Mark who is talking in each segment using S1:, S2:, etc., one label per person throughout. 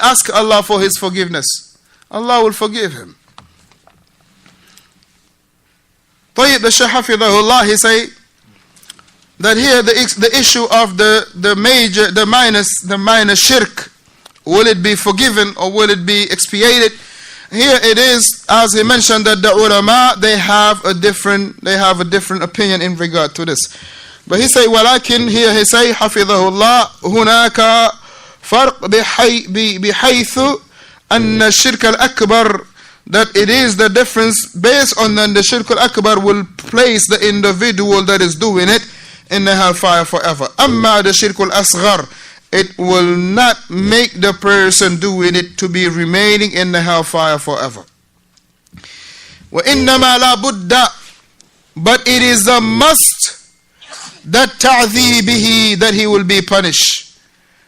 S1: ask Allah for his forgiveness. Allah will forgive him. طيب, the Shaykh Hafidhahullah, he say that here the issue of the minor shirk, will it be forgiven or will it be expiated? Here it is, as he mentioned, that the ulama, they have a different opinion in regard to this. But he say, ولكن, here he say, حفظه الله, هناك فرق بحيث أن الشرك الأكبر, that it is the difference based on that the shirk al-akbar will place the individual that is doing it in the hellfire forever. Amma the shirk al-asghar, it will not make the person doing it to be remaining in the hellfire forever. وَإِنَّمَا لَا بُدَّ, but it is a must that ta'dhibihi, that he will be punished.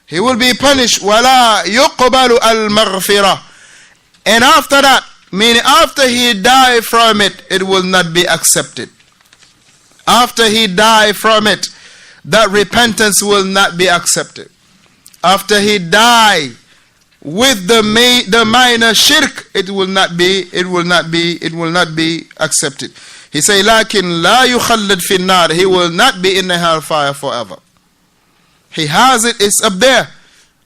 S1: He will be punished. وَلَا يُقْبَلُ الْمَغْفِرَةِ, and after that, meaning after he died from it, it will not be accepted. After he died from it, that repentance will not be accepted. After he died with the minor shirk, it will not be accepted. He say, لكن لا يخلد في النار, he will not be in the hellfire forever. He has it, it's up there.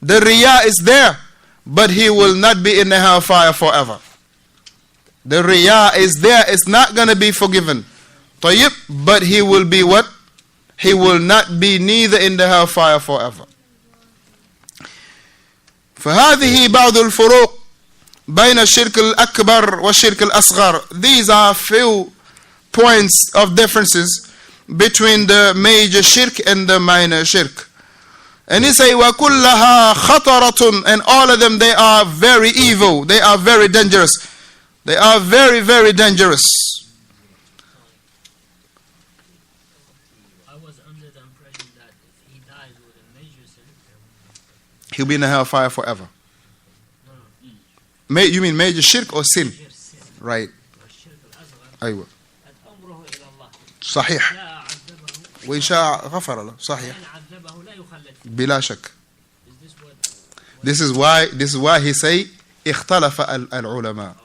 S1: The riyah is there, but he will not be in the hellfire forever. The riyah is there, it's not going to be forgiven. طيب, but he will be what? He will not be neither in the hellfire forever. فهذه بعض الفروق بين الشرك الأكبر والشرك الأصغر. These are few points of differences between the major shirk and the minor shirk. And he say, وَكُلَّهَا خَطَرَةٌ, and all of them, they are very evil, they are very dangerous. They are very, very dangerous.
S2: I was under the impression that if he dies with a major sin,
S1: he'll be in the hellfire forever.
S2: No.
S1: You mean major shirk or sin? Right. أيوة. صحيح. وإن شاء غفر له. صحيح. بلا شك. This is why he say اختلف العلماء.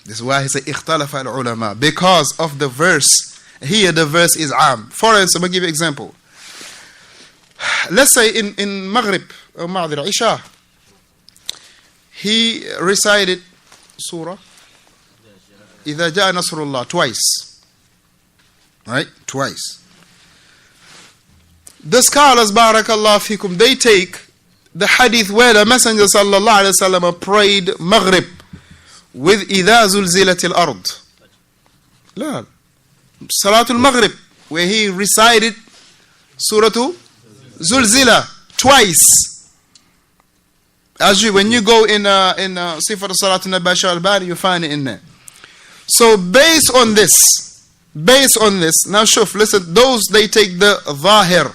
S1: This is why he say اختلف العلماء, because of the verse. Here the verse is عام. For instance, I'm going to give you an example. Let's say in Maghrib or Ma'adhir Isha, he recited Surah إذا جاء نصر الله twice. Right? Twice. The scholars, barakallah fikum, they take the hadith where the Messenger sallallahu alayhi wa sallam prayed Maghrib with إذا زلزلت الأرض. لا. Salatul Maghrib, where he recited Surah Zulzila twice. As when you go in Sifat Salatul Nabi al-Bari, you find it in there. So based on this, now shuf, listen, those they take the zahir,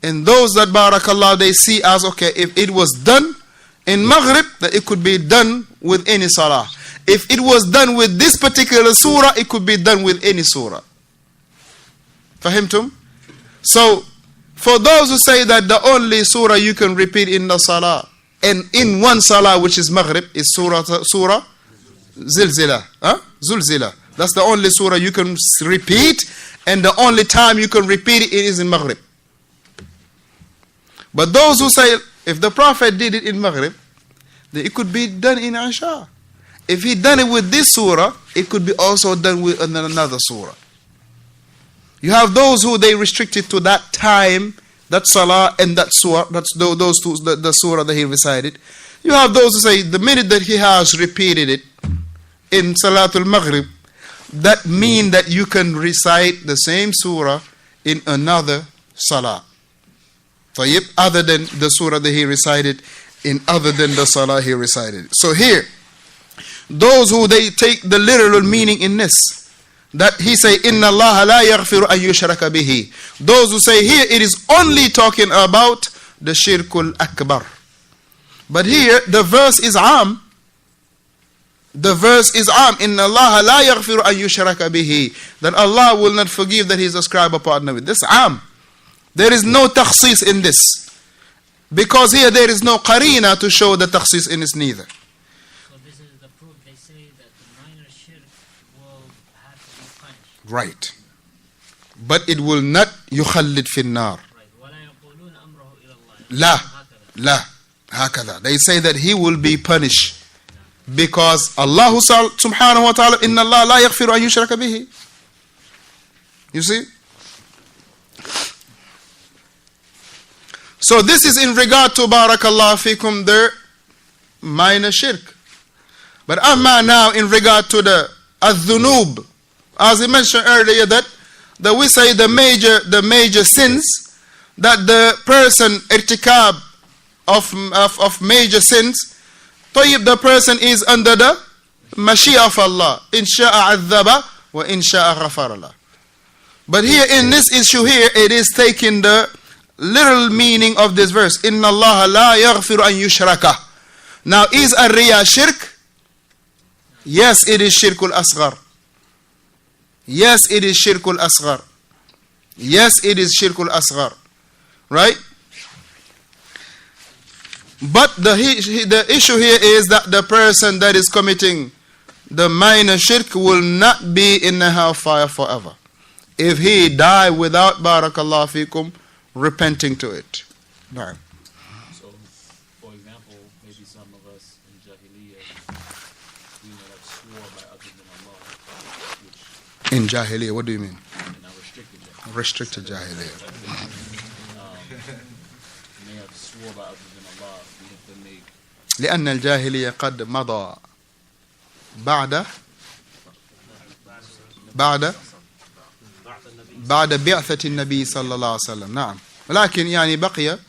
S1: and those that barakallah they see as okay, if it was done in Maghrib, that it could be done with any salah. If it was done with this particular surah, it could be done with any surah. Fahimtum? So for those who say that the only surah you can repeat in the salah, and in one salah which is Maghrib, is surah Zilzila. Zulzila. That's the only surah you can repeat, and the only time you can repeat it is in Maghrib. But those who say if the Prophet did it in Maghrib, then it could be done in Isha. If he done it with this surah, it could be also done with another surah. You have those who they restricted to that time, that salah and that surah, that's those two, the surah that he recited. You have those who say the minute that he has repeated it in Salatul Maghrib, that mean that you can recite the same surah in another salah. Tayyib, other than the surah that he recited, in other than the salah he recited. So here, those who they take the literal meaning in this, that he say, Inna Allah la yaghfiru an yushraka bihi. Those who say here it is only talking about the shirkul akbar. But here the verse is am. The verse is am. Inna Allah la yaghfiru an yushraka bihi. That Allah will not forgive that he is ascribed a partner with. This am. There is no takhsis in this. Because here there is no qarina to show the takhsis in its neither.
S2: So this is the proof. They say that the minor shirk will have to be punished.
S1: Right. But it will not يخلد في النار.
S2: Right. ولا يقولون أمره إلى الله.
S1: لا لا هكذا. They say that he will be punished. Because Allah subhanahu wa ta'ala إن الله لا يغفر أن يشرك به. You see? So this is in regard to barakallah fikum their minor shirk. But amma now in regard to the adh-dhunub, as I mentioned earlier, that we say the major sins, that the person irtikab of major sins, tayyib, the person is under the mashia of Allah. In sha'a adhaba wa in sha'a ghafara lah. But here in this issue here, it is taking the literal meaning of this verse. Inna Allah la yaghfiru an yushraka. Now, is ar-riya shirk? Yes, it is shirkul asghar. Yes, it is shirkul asghar. Yes, it is shirkul asghar. Right? But the issue here is that the person that is committing the minor shirk will not be in the hellfire forever, if he die without barakallah fikum repenting to it. No.
S3: So, for example, maybe some of us in Jahiliyyah, we may have swore by other than Allah. Which,
S1: in Jahiliyyah, what do you mean?
S3: in our restricted Jahiliyyah.
S1: Restricted Jahiliyyah.
S3: We may have swore by other than Allah. We have to make.
S1: لأن الجاهلية قد مضى بعد بعثة النبي صلى الله عليه وسلم. نعم. ولكن يعني بقي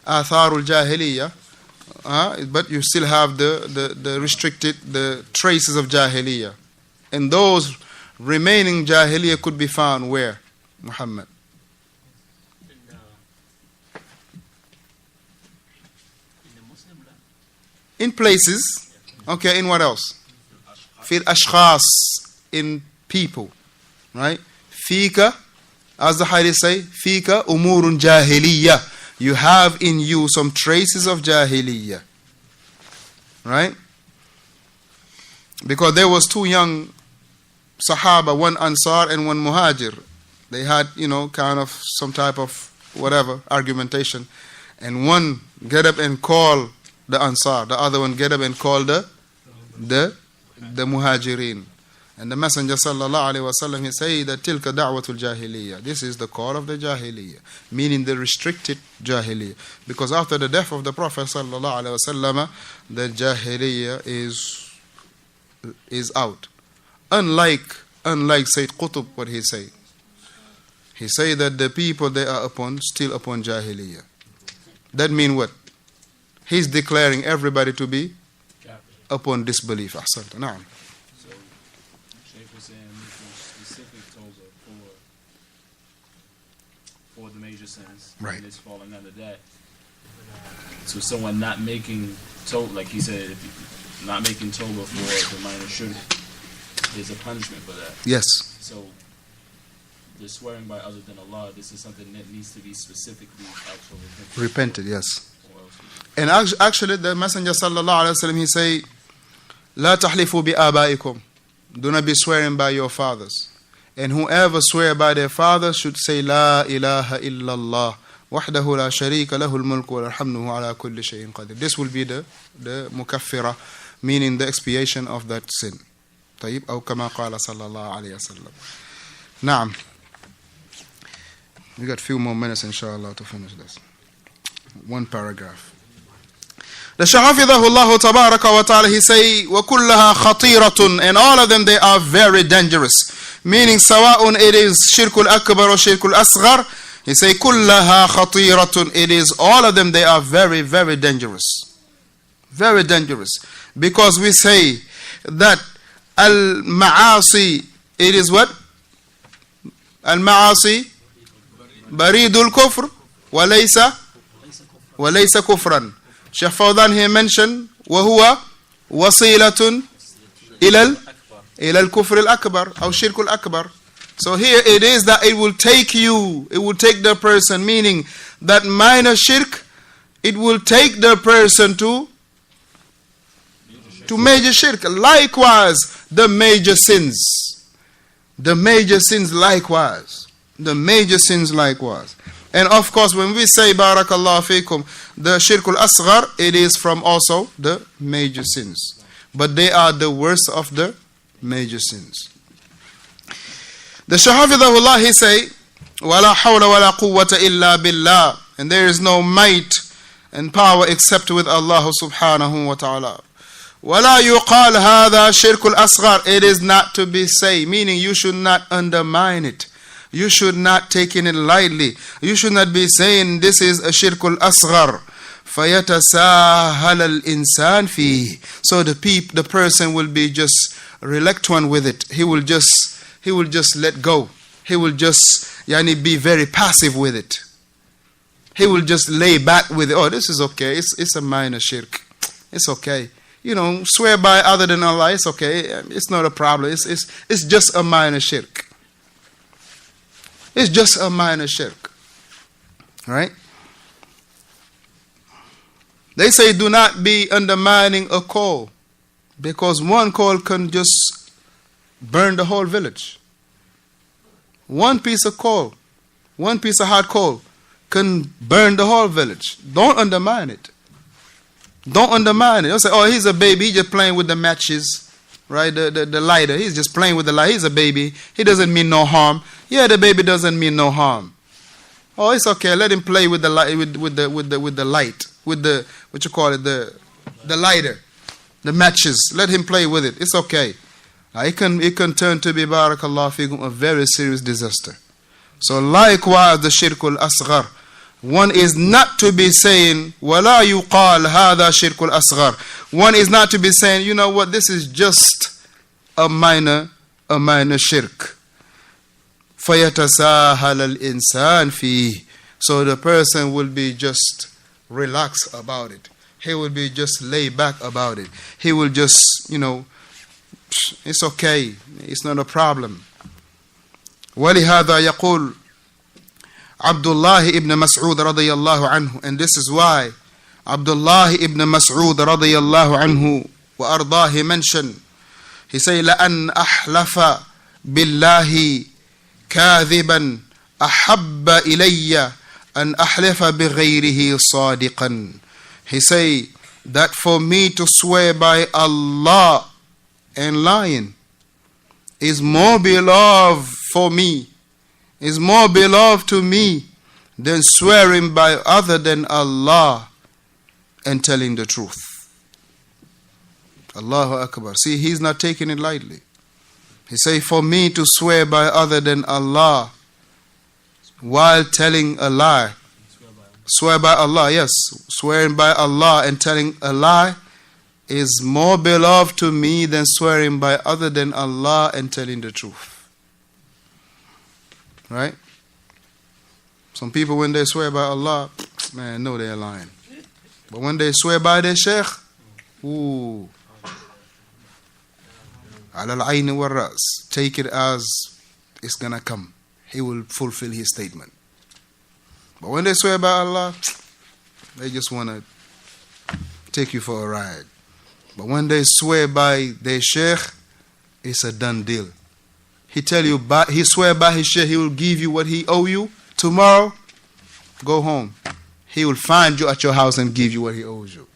S1: آثار الجاهلية. But you still have the restricted, the traces of Jahiliyyah. And those remaining Jahiliyyah could be found where? Muhammad.
S2: In the Muslim land.
S1: In places. Okay, in what else? Fil ashkhas, in people. Right? Fika, as the hadith say, Fika umurun jahiliyyah. You have in you some traces of Jahiliyyah. Right? Because there was two young Sahaba, one Ansar and one Muhajir. They had, kind of some type of whatever, argumentation. And one get up and call the Ansar. The other one get up and call the Muhajirin. And the Messenger sallallahu alaihi wasallam, he said that tilka da'watul jahiliyyah. This is the call of the jahiliyyah, meaning the restricted jahiliyyah. Because after the death of the Prophet sallallahu alaihi wasallam, the jahiliyyah is out. Unlike Sayyid Qutb, what he say? He say that the people they are still upon jahiliyyah. That mean what? He's declaring everybody to be upon disbelief. Ahsanta. Na'am.
S3: For the major sins,
S1: right?
S3: And it's falling under that. So someone not making toba, like he said, not making toba for the minor shirk, there's a punishment for that.
S1: Yes.
S3: So the swearing by other than Allah, this is something that needs to be specifically actually
S1: repented. Yes. And actually, the Messenger sallallahu alaihi wasallam, he say, "La tahlifu bi abaikum." Do not be swearing by your fathers. And whoever swear by their father should say, La ilaha illallah, wahdahu la sharika lahu al-mulku wa alhamduhu ala kulli shay'in qadir. This will be the mukaffira, meaning the expiation of that sin. طيب, أو كما قال صلى الله عليه وسلم. Naam. We got a few more minutes, inshallah, to finish this. One paragraph. The Shaykh hafidhahullah tabaraka wa ta'ala, he say, وَكُلَّهَا خَطِيرَةٌ, and all of them, they are very dangerous. Meaning, سواء it is shirkul akbar or shirkul asghar, he say, كُلَّهَا خَطِيرَةٌ, it is, all of them, they are very, very dangerous. Very dangerous. Because we say that al-ma'asi, it is what? Al-ma'asi, baridul kufr, walaysa kufran. Shaykh Fawzaan here mentioned وهو وصيلة إلى الكفر الأكبر أو شرك الأكبر. So here it is that it will take the person, meaning that minor shirk it will take the person to major shirk. Likewise, the major sins. The major sins likewise. The major sins likewise. And of course, when we say Barakallahu fikum, the shirkul asghar, it is from also the major sins. But they are the worst of the major sins. The Shahafidahullah, he say, وَلَا حَوْلَ وَلَا قُوَّةَ إِلَّا بِاللَّهِ, and there is no might and power except with Allah subhanahu wa ta'ala. وَلَا يُقَالْ هَذَا شِرْكُ الْأَصْغَرِ, it is not to be said, meaning you should not undermine it. You should not take it lightly. You should not be saying this is a shirkul asghar. فَيَتَسَاهَلَ الْإِنسَانِ فِيهِ, so the person will be just reluctant with it. He will just let go. He will just be very passive with it. He will just lay back with it. Oh, this is okay. It's a minor shirk. It's okay. Swear by other than Allah. It's okay. It's not a problem. It's just a minor shirk. It's just a minor shirk. Right? They say do not be undermining a coal, because one coal can just burn the whole village. One piece of coal, one piece of hot coal can burn the whole village. Don't undermine it. Don't undermine it. Don't say, oh, he's a baby, he's just playing with the matches, right? The lighter, he's just playing with the light. He's a baby, he doesn't mean no harm. Yeah, the baby doesn't mean no harm. Oh, it's okay. Let him play with the light, with the light, with the what you call it, the lighter, the matches. Let him play with it. It's okay. It can turn to be, barakallahu fikum, a very serious disaster. So likewise, the shirkul asghar, one is not to be saying wala yuqal hadha shirkul asghar. One is not to be saying, you know what, this is just a minor shirk. فَيَتَسَاهَلَ الْإِنسَانِ فِيهِ, so the person will be just relaxed about it. He will be just laid back about it. He will just, it's okay. It's not a problem. وَلِهَذَا يَقُولُ Abdullah ibn Mas'ud radiyallahu anhu, and this is why Abdullah ibn Mas'ud radiyallahu anhu wa ardahi mentioned, he say, لَأَنْ أَحْلَفَ بِاللَّهِ كاذبا أحب إلي أن أحلف بغيره صادقا. He say that for me to swear by Allah and lying is more beloved for me, is more beloved to me than swearing by other than Allah and telling the truth. Allahu Akbar. See, he's not taking it lightly. He say, for me to swear by other than Allah while telling a lie. Swear by Allah, yes. Swearing by Allah and telling a lie is more beloved to me than swearing by other than Allah and telling the truth. Right? Some people, when they swear by Allah, man, know they're lying. But when they swear by their Shaykh, ooh, Alal Ayn wa Ras, take it as it's gonna come. He will fulfill his statement. But when they swear by Allah, they just wanna take you for a ride. But when they swear by their Shaykh, it's a done deal. He tell you, he swear by his Shaykh, he will give you what he owe you tomorrow. Go home. He will find you at your house and give you what he owes you.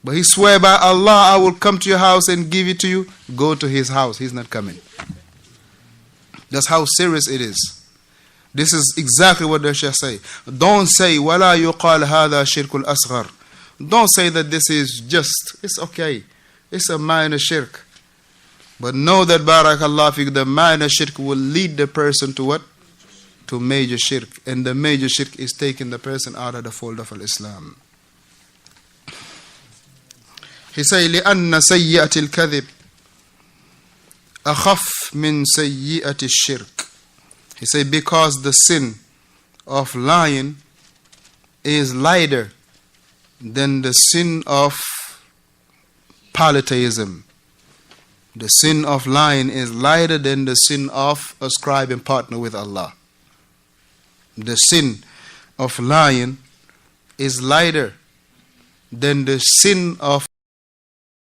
S1: But he swear by Allah, I will come to your house and give it to you. Go to his house. He's not coming. That's how serious it is. This is exactly what the Shaykh say. Don't say, وَلَا يُقَالْ هَذَا شِرْكُ الْأَصْغَرِ. Don't say that this is just, it's okay. It's a minor shirk. But know that, barakallah fik, the minor shirk will lead the person to what? To major shirk. And the major shirk is taking the person out of the fold of Islam. He say, لأن سيئة الكذب أخف من سيئة الشرك. He say, because the sin of lying is lighter than the sin of polytheism. The sin of lying is lighter than the sin of ascribing partner with Allah. The sin of lying is lighter than the sin of